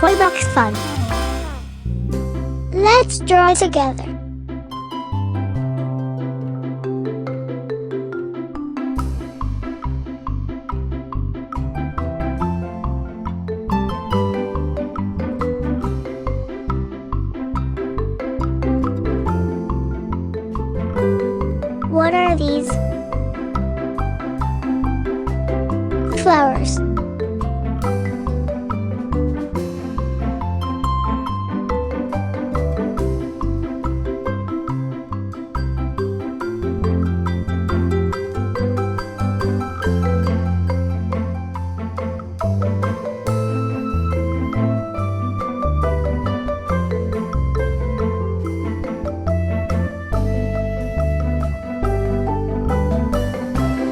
ToyBoxFun. Let's draw together. What are these? Flowers.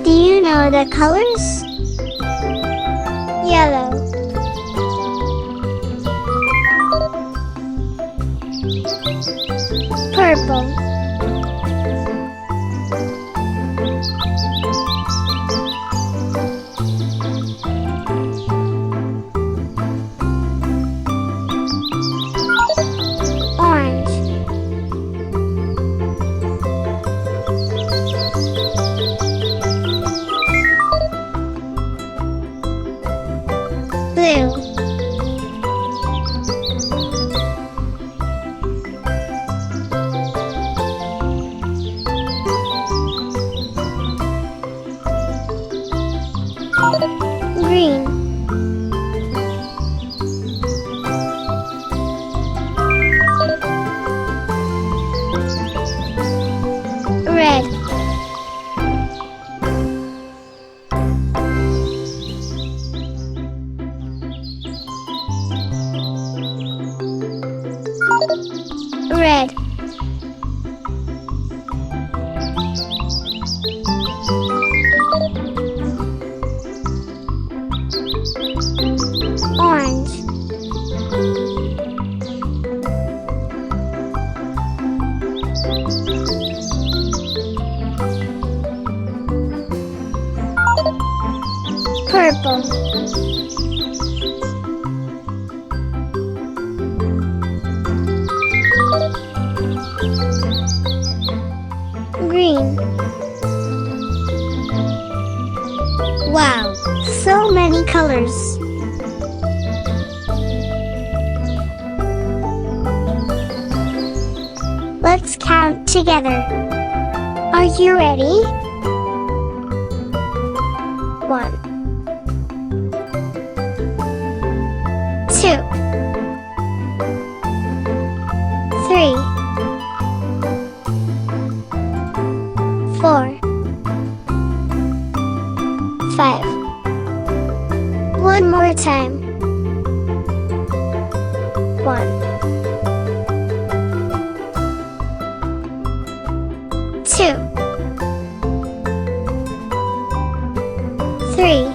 Do you know the colors? Yellow, purple, orange, blue, green, red, red, orange, purple, green. Wow, so many colors. Let's count together. Are you ready? 1, 2, 3, 4, 5. One more time. 1, 2, 3,